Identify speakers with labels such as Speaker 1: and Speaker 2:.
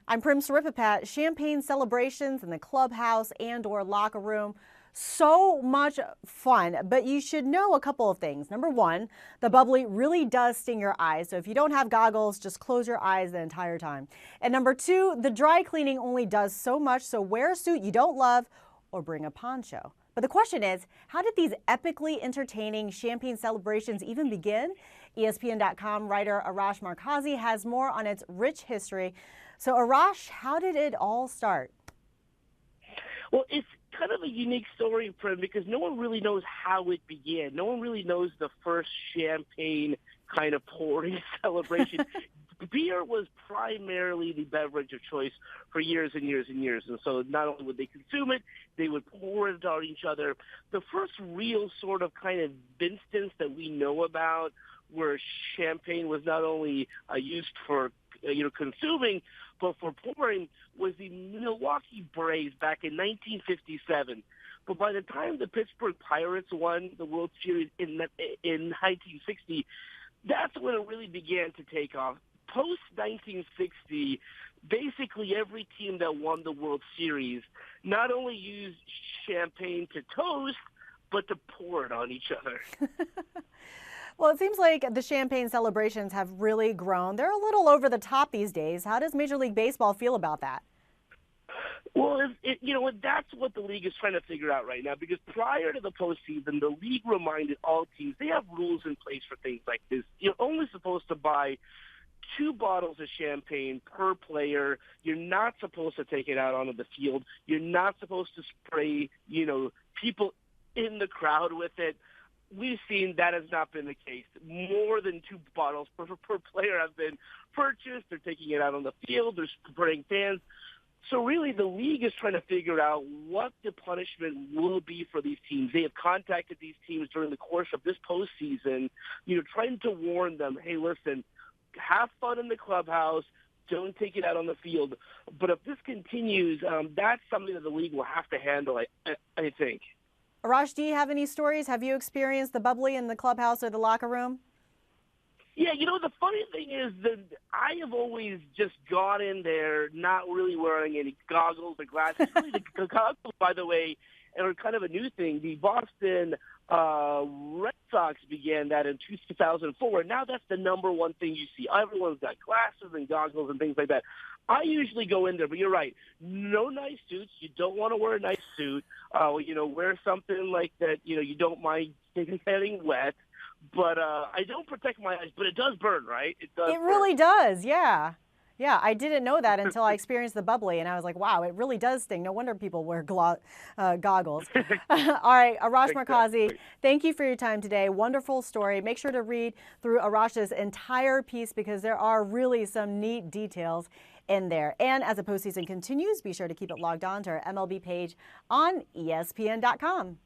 Speaker 1: I'm Prim Saripapat. Champagne celebrations in the clubhouse and/or locker room. So much fun, but you should know a couple of things. Number one, the bubbly really does sting your eyes. So if you don't have goggles, just close your eyes the entire time. And number two, the dry cleaning only does so much. So wear a suit you don't love or bring a poncho. But the question is, how did these epically entertaining champagne celebrations even begin? ESPN.com writer Arash Markazi has more on its rich history. So Arash, how did it all start?
Speaker 2: Well, it's kind of a unique story, Prim, because no one really knows how it began. No one really knows the first champagne kind of pouring celebration. Beer was primarily the beverage of choice for years and years and years. And so not only would they consume it, they would pour it on each other. The first real sort of kind of instance that we know about where champagne was not only used for consuming, but for pouring was the Milwaukee Braves back in 1957. But by the time the Pittsburgh Pirates won the World Series in 1960, that's when it really began to take off. Post-1960, basically every team that won the World Series not only used champagne to toast, but to pour it on each other.
Speaker 1: Well, it seems like the champagne celebrations have really grown. They're a little over the top these days. How does Major League Baseball feel about that?
Speaker 2: Well, that's what the league is trying to figure out right now, because prior to the postseason, the league reminded all teams they have rules in place for things like this. You're only supposed to buy 2 bottles of champagne per player. You're not supposed to take it out onto the field. You're not supposed to spray, people in the crowd with it. We've seen that has not been the case. More than 2 bottles per player have been purchased. They're taking it out on the field. They're spraying fans. So really the league is trying to figure out what the punishment will be for these teams. They have contacted these teams during the course of this postseason, trying to warn them, hey, listen, have fun in the clubhouse. Don't take it out on the field. But if this continues, that's something that the league will have to handle, I think.
Speaker 1: Arash, do you have any stories? Have you experienced the bubbly in the clubhouse or the locker room?
Speaker 2: Yeah, the funny thing is that I have always just gone in there not really wearing any goggles or glasses. Really, the goggles, by the way, are kind of a new thing. The Boston Red Sox began that in 2004, and now that's the number one thing you see. Everyone's got glasses and goggles and things like that. I usually go in there, but you're right. No nice suits. You don't want to wear a nice suit. Wear something like that, you don't mind getting wet. But I don't protect my eyes, but it does burn, right? It does.
Speaker 1: It really does, yeah. Yeah, I didn't know that until I experienced the bubbly, and I was like, wow, it really does sting. No wonder people wear goggles. All right, Arash Markazi, thank you for your time today. Wonderful story. Make sure to read through Arash's entire piece because there are really some neat details in there. And as the postseason continues, be sure to keep it logged on to our MLB page on ESPN.com.